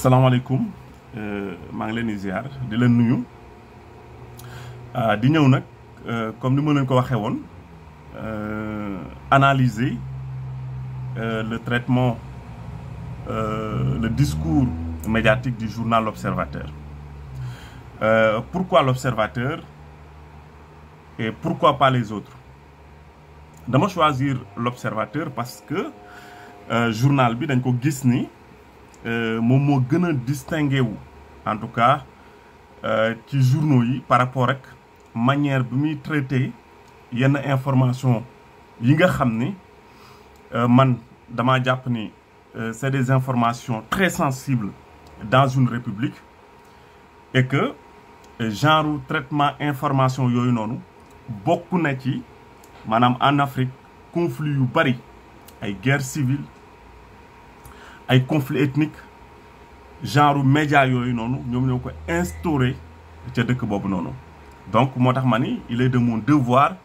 salaamaaleykum maa ngi leen di ziar di leen nuyu di ñëw nag comme ni ma leen ko waxee woon analyser le traitement le discours médiatique du journal L'Observateur. Pourquoi L'Observateur et pourquoi pas les autres? Dama choisir L'Observateur parce que journal bi dañ ko gis ni moom moo gën a distingué wu en tout cas ci journaux yi par rapport ak manière bi muy traité yenn information yi nga xam ni man dama jàpp ni c'est des informations très sensibles dans une république et que genre traitement information yooyu noonu bokk na ci maanaam en Afrique conflit yu bari ay guerre civile ay conflit ethnique genre média yooyu noonu ñoom ñoo ko instauré ca dëkk boobu noonu. Donc moo tax ma ni il est de mon devoir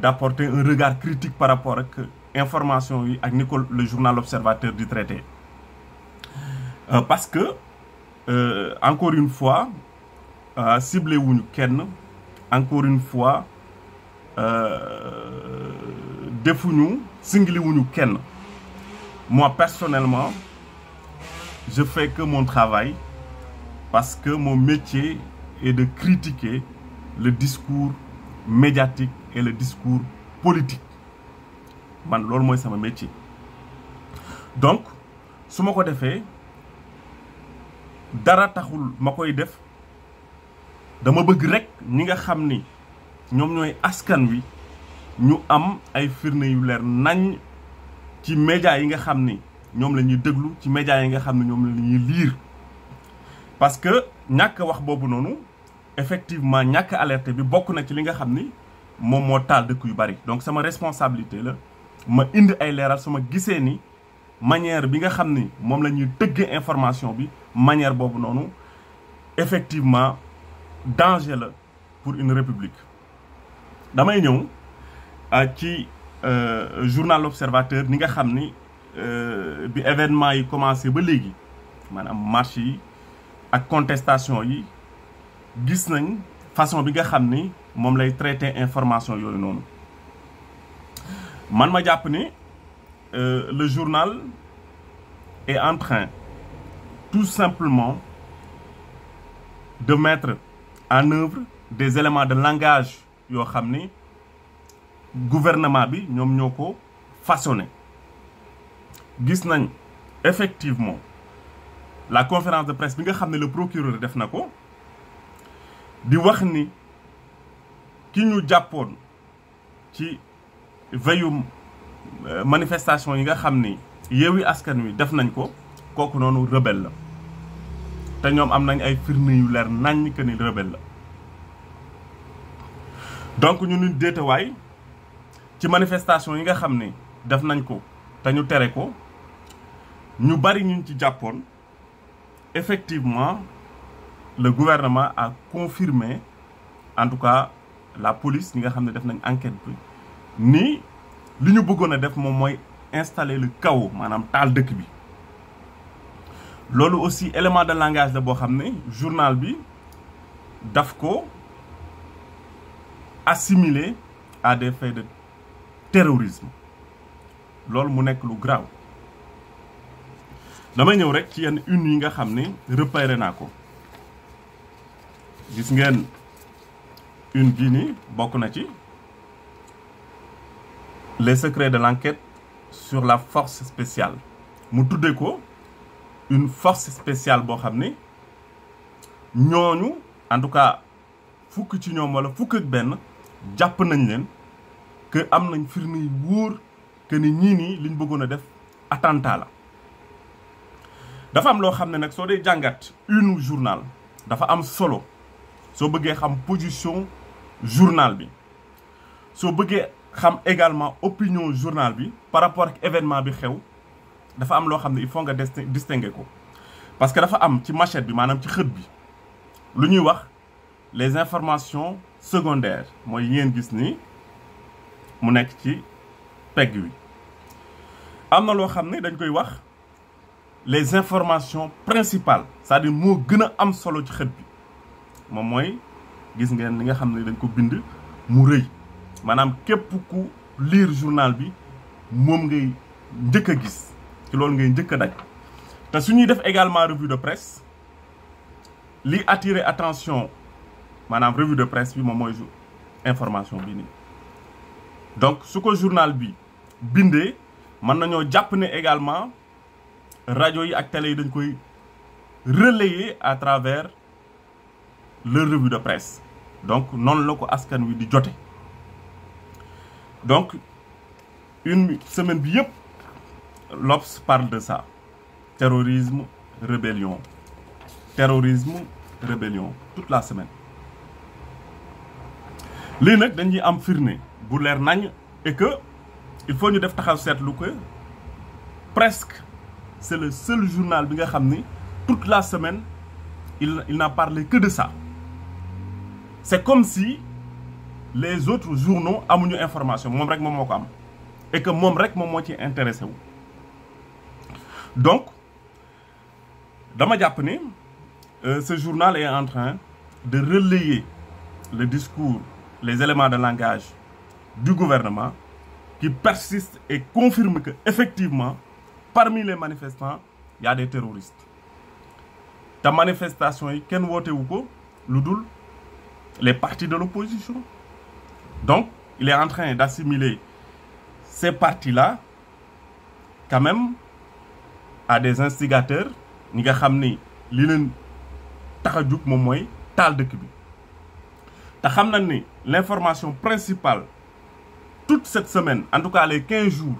d'apporter un regard critique par rapport ak information yi ak ni ko le journal L'Observateur di traité parce que encore une fois ciblé wuñu kenn encore une fois defuñu singli wuñu kenn. Moi, personnellement, je fais que mon travail parce que mon métier est de critiquer le discours médiatique et le discours politique. Man, loolu mooy sama métier. Donc, su ma ko defee dara taxul ma koy def dama bëgg rek ñi nga xam ni ñoom ñooy askan wi ñu am ay firnde yu leer nañ ci médias yi nga xam ni ñoom la ñuy déglu ci médias yi nga xam ne ñoom la ñuy lire parce que ñàkk wax boobu noonu effectivement ñàkk alerte bi bokk na ci li nga xam ni moom moo taal dëkk yu bari. Donc sama responsabilité la ma indi ay leeral sama gisee ni manière bi nga xam ni moom la ñuy tëggee information bi manière boobu noonu effectivement danger la pour une république. Damay ñëw ci journal L'Observateur ni nga xam ni bi événement yi commencé ba léegi maanaam marche yi ak contestation yi gis nañ façon bi nga xam ni moom lay traité information yooyu noonu man ma jàpp ni le journal est en train tout simplement de mettre en œuvre des éléments de langage yoo xam ni gouvernement bi ñoom ñoo ko façonné gis nañ effectivement la conférence de presse bi nga xam ne le procureur def na ko di wax ni ki ñu jàppoon ci veillu manifestation yi nga xam ni Yewwi Askan Wi def nañ ko kooku noonu rebelle la te ñoom am nañ ay firnde yu leer nañ que ni rebelle la donc ñu ni déetawaay ci manifestation yi nga xam ne def nañ ko te ñu tere ko ñu bari ñu ci jàppoon effectivement le gouvernement a confirmé en tout cas la police ñi nga xam ne def nañ enquête bi ni li ñu bëggoon a def moom mooy installer le chaos maanaam taal dëkk bi. Loolu aussi élément de langage la boo xam ne journal bi daf ko assimilé à des faits de terrorisme loolu mu nekk lu grave damay ñëw rek ci yenn une yi nga xam ne repéré naa ko gis ngeen une bii nii bokk na ci les secrets de l'enquête sur la force spéciale mu tuddee ko une force spéciale boo xam ne ñooñu en tout cas fukk ci ñoom wala fukk ak benn jàpp nañ leen que am nañ firnde yu wóor que ni ñii nii liñ bëggoon a def attentat la dafa am loo xam ne nag soo dee jàngat une journal dafa am solo soo bëggee xam position journal bi soo bëggee xam également opinion journal bi par rapport ak événement bi xew dafa am loo xam ne il faut nga distinguer ko parce que dafa am ci manchette bi maanaam ci xët bi lu ñuy wax les informations secondaires mooy ngeen gis ni mu nekk ci pegg wi am na loo xam ne dañ koy wax les informations principales c'est-à-dire moo gën a am solo ci xët bi moom mooy gis ngeen li nga xam ne dañ ko bind mu rëy maanaam képp ku lire journal bi moom ngay njëkk a gis ci loolu ngay njëkk a daj te su ñuy def également revue de presse li attirer attention maanaam revue de presse bi moom mooy information bi nii donc su ko journal bi bindee mën nañoo jàpp ne également rajo yi ak télé yi dañ koy relayer à travers leur revue de presse donc noonu la ko askan wi di jote donc une semaine bi yëpp l'Obs parle de ça terrorisme rébellion toute la semaine lii nag dañuy am firnde bu leer nañ et que il faut ñu def taxaw seetlu que presque c'est le seul journal bi nga xam ni toute la semaine il n'a parlé que de ça c'est comme si les autres journaux amuñu information moom rek moom moo ko am et que moom rek moom moo ci intéressé wu donc dama jàpp ni ce journal est en train de relayer le discours les éléments de langage du gouvernement qui persiste et confirme que effectivement parmi les manifestants il y a des terroristes te manifestation yi kenn wootewu ko lu dul les partis de l'opposition donc il est en train d'assimiler ces partis-là quand même à des instigateurs ñi nga xam ni li leen tax a jug moom mooy taal dëkk bi te xam nañ ni l'information principale toute cette semaine en tout cas les 15 jours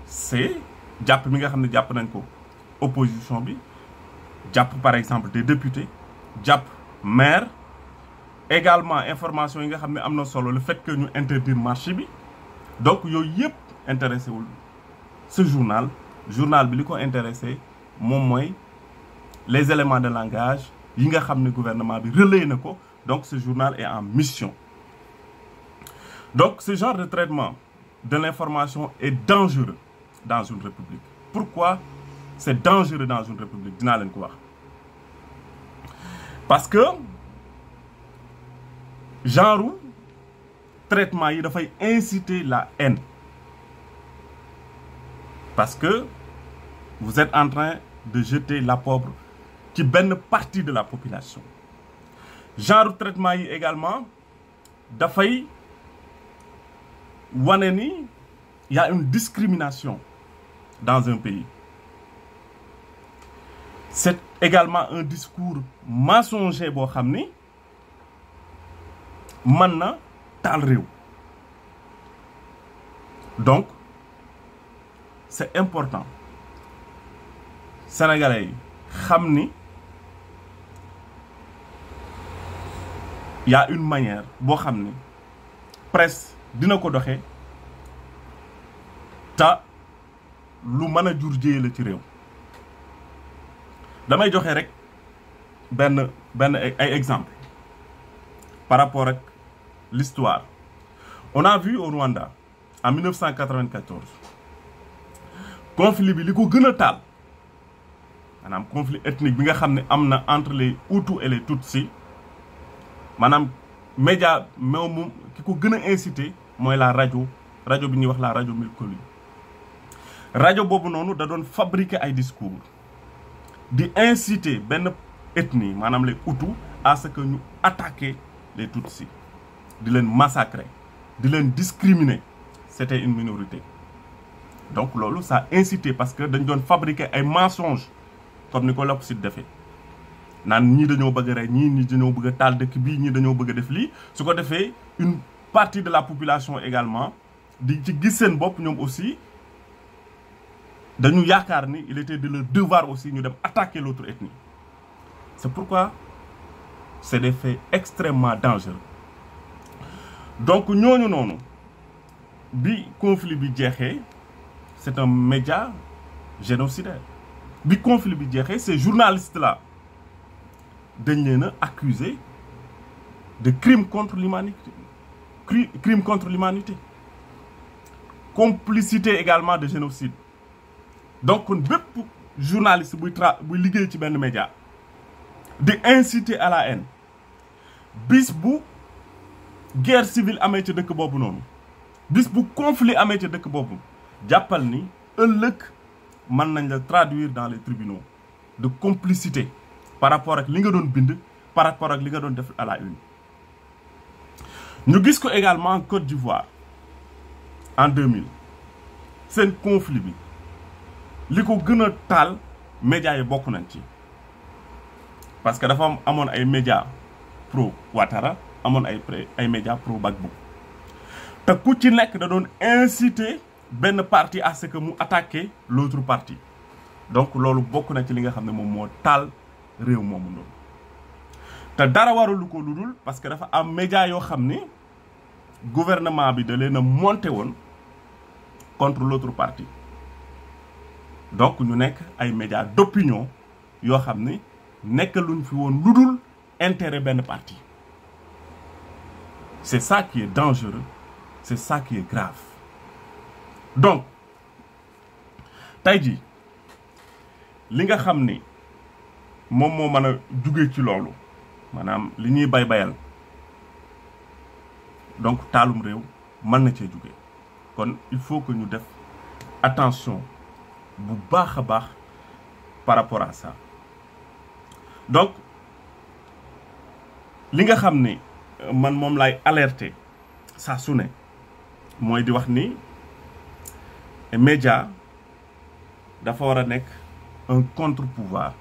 c'est jàpp mi nga xam ne jàpp nañ ko opposition bi jàpp par exemple des députés jàpp maire également information yi nga xam ne am na solo le fait que ñu interdire marché bi donc yooyu yëpp intéressé wul ce journal bi li ko intéressé moom mooy les éléments de langage yi nga xam ne gouvernement bi relayé na ko donc ce journal est en mission donc ce genre de traitement de l'information est dangereux dans une république pourquoi c'est dangereux dans une république dinaa leen ko wax parce que genre traitement yi dafay inciter la haine parce que vous êtes en train de jeter l'opprobre ci benn partie de la population genre traitement yi également dafay wane ni il y a une discrimination dans un pays c'est également un discours mensonger boo xam ni mën na taal réew donc c'est important sénégalais yi xam ni y a une manière boo xam ni presse dina ko doxee te lu mën a jur jéye la ci réew damay joxe rek benn ay exemple par rapport ak l'histoire on a vu au Rwanda en 1994 conflit bi li ko gën a taal maanaam conflit ethnique bi nga xam ne am na entre les Hutus et les Tutsis maanaam média moom ki ko gën a incité mooy la rajo bi ñuy wax la rajo Milkoli rajo boobu noonu da doon fabriquer ay discours di inciter benn ethnie maanaam les Hutus à ce que ñu attaquer les Tutsis di leen massacrer di leen discriminer c'était une minorité donc loolu ça incité parce que dañ doon fabriquer ay mensonges comme ni ko l'Obs defee naan ñii dañoo bëgg a rey ñii dañoo bëgg a taal dëkk bii ñii dañoo bëgg a def lii su ko defee une partie de la population également di ci gis seen bopp ñoom aussi dañu yaakaar ni il était de leur devoir aussi ñu dem attaquer l'autre ethnie c'est pourquoi c'est des faits extrêmement dangereux donc ñooñu noonu bi conflit bi jeexee c'est un média génocidaire bi conflit bi jeexee ces journalistes là dañ leen a accusé de crime contre l'humanité complicité également de génocide donc kon bépp journaliste buy liggéey ci benn média di inciter à la haine bis bu guerre civile amee ca dëkk boobu noonu bis bu conflit amee ca dëkk boobu jàppal ni ëllëg mën nañ la traduire dans les tribunaux de complicité par rapport ak li nga doon bind par rapport ak li nga doon def à la une. ñu gis ko également en Côte d'Ivoire en 2000 seen conflit bi li ko gën a taal médias yi bokk nañ ci parce que dafa amoon ay médias pro Ouattara amoon ay médias pro Gbagbo te ku ci nekk da doon inciter benn parti à ce que mu attaquer l'autre parti donc loolu bokk na ci li nga xam ne moom moo taal réew moomu noonu te dara waralu ko lu dul parce que dafa am médias yoo xam ni gouvernement bi da leen a monté woon contre l'autre parti donc ñu nekk ay médias d'opinion yoo xam ni nekkaluñ fi woon lu dul intérêt benn parti. C'est ça qui est dangereux, c'est ça qui est grave. Donc tey jii li nga xam ni moom moo mën a jugee ci loolu maanaam li ñuy bayal donc taalum réew mën na cee jugee kon il faut que ñu def attention bu baax a baax par rapport à ça. Donc li nga xam ni man moom lay alerter saa su ne mooy di wax ni média dafa war a nekk un contre-pouvoir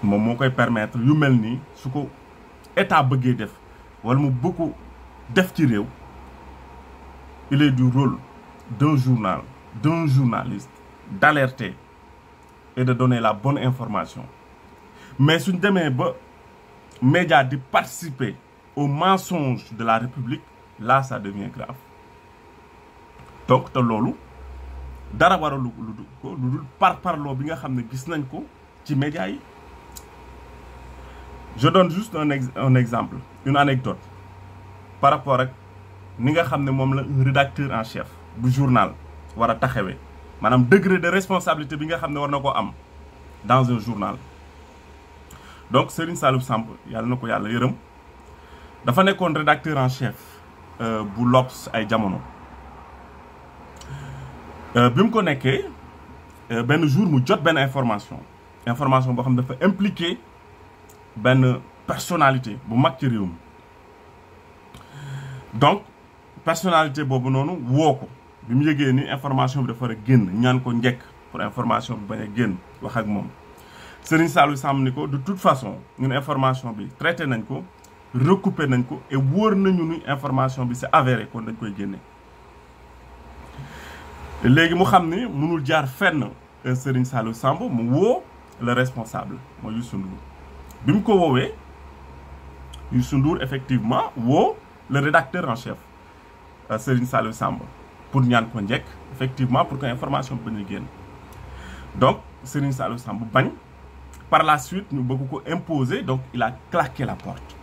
moom moo koy permettre yu mel nii su ko état bëggee def wala mu bëgg ko def ci réew il est du rôle d'un journaliste d'alerter et de donner la bonne information mais suñ demee ba média di participer au mensonge de la République là ça devient grave donc te loolu dara waralu lu dul parparloo bi nga xam ne gis nañ ko ci média yi. Je donne juste un exemple, une anecdote par rapport ak ni nga xam ne moom la rédacteur en chef bu journal war a taxawee maanaam degré de responsabilité bi nga xam ne war na ko am dans un journal. Donc Serigne Saliou Samb yàlla na ko yàlla yërëm dafa nekkoon rédacteur en chef bu L'Obs ay jamono bi mu ko nekkee benn jour mu jot benn information boo xam ne dafa impliqué benn personnalité bu mag ci réew mi donc personnalité boobu noonu woo ko bi mu yëgee ni information bi dafa war a génn ñaan ko njëkk pour information bi bañ a génn wax ak moom Serigne Saliou Samb ni ko de toute façon ñun information bi traité nañ ko recoupé nañ ko et wóor nañu ni information bi c'est avéré kon dañ koy génne léegi mu xam ni mënul jaar fenn Serigne Saliou Samb mu woo le responsable mooy Youssou Ndour bi mu ko woowee Youssou Ndour effectivement woo le rédacteur en chef Serigne Saliou Samb pour ñaan ko njëkk effectivement pour que information bi bañ a génn donc Serigne Saliou Samb bañ par la suite ñu bëgg ko imposer donc il a claqué la porte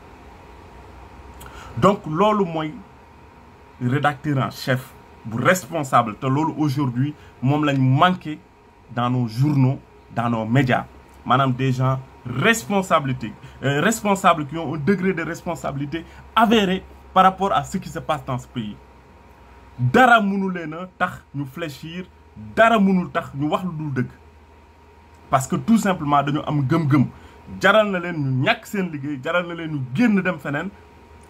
donc loolu mooy rédacteur en chef bu responsable te loolu aujourd'hui moom lañ manqué dans nos journaux dans nos médias maanaam des gens responsables qui ont un degré de responsabilité avéré par rapport à ce qui se passe dans ce pays dara mënu leen a tax ñu fléchir dara mënul tax ñu wax lu dul dëgg parce que tout simplement dañu am gëm-gëm jaral na leen ñu ñàkk seen liggéey jaral na leen ñu génn dem feneen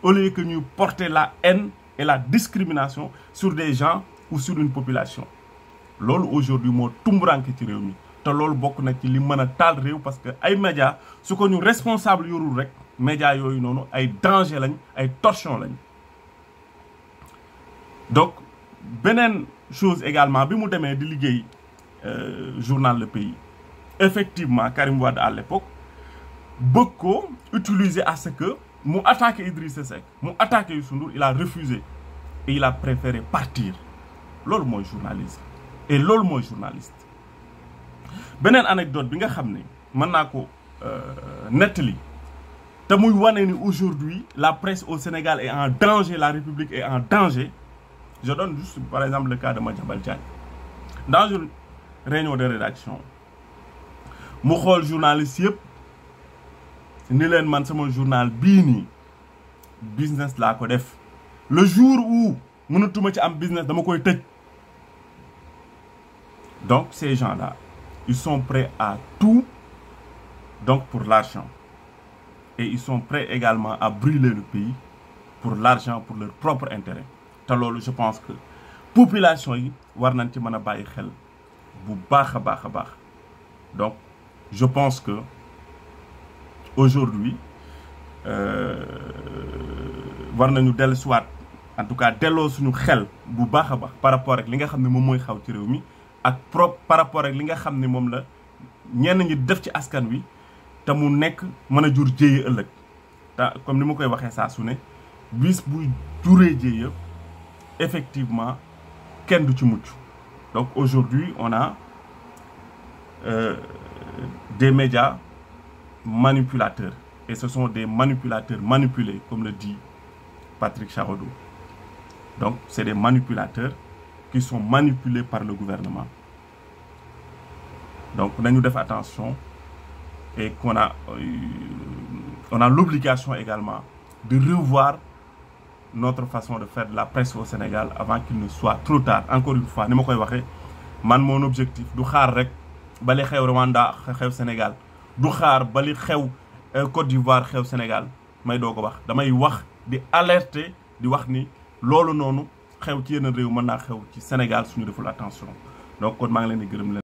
au lieu que ñuy porter la haine et la discrimination sur des gens ou sur une population loolu aujourd'hui moo tumburanke ci réew mi te loolu bokk na ci li mën a taal réew parce que ay médias su ko ñu responsable yorul rek médias yooyu noonu ay danger lañ ay torchon lañ donc beneen chose également bi mu demee di liggéey journal Le Pays effectivement Karim Wade à l'époque bëgg ko utiliser à ce que mu attaqué Idrissa Seck mu attaqué Youssou Ndour il a refusé et il a préféré partir loolu mooy journaliste et loolu mooy journaliste beneen anecdote bi nga xam ne mën naa ko nettali te muy wane ni aujourd'hui la presse au Sénégal est en danger la République est en danger je donne juste par exemple le cas de Madiambal Diagne dans une réunion de rédaction mu xool journaliste yëpp ni leen man sama journal bii nii business laa ko def le jour où mënatuma ci am business dama koy tëj. Donc ces gens-là ils sont prêts à tout donc pour l'argent et ils sont prêts également à brûler le pays pour l'argent, pour leur propre intérêt. te loolu je pense que population yi war nañ ci mën a bàyyi xel bu baax a baax a baax. Donc je pense que aujourd'hui war nañu dellusiwaat en tout cas delloo suñu xel bu baax a baax par rapport ak li nga xam ne moom mooy xaw ci réew mi ak par rapport ak li nga xam ne moom la ñenn ñi def ci askan wi te mu nekk mën a jur jéye ëllëg te comme ni ma koy waxee saa su ne bis bu juree jéye effectivement kenn du ci mucc. Donc aujourd'hui on a des médias manipulateurs et ce sont des manipulateurs manipulés comme le dit Patrick Charodo. Donc c'est des manipulateurs qui sont manipulés par le gouvernement. Donc nañu def attention et on a l'obligation également de revoir notre façon de faire de la presse au Sénégal avant qu'il ne soit trop tard. Encore une fois ni ma koy waxee man mon objectif du xaar rek ba li xew Rwanda xew Sénégal du xaar ba li xew Côte d'Ivoire xew Sénégal may doo ko wax damay wax di alerter di wax ni loolu noonu xew ci yeneen réew mën naa xew ci Sénégal suñu deful attention. Donc kon maa ngi leen di gërëm leen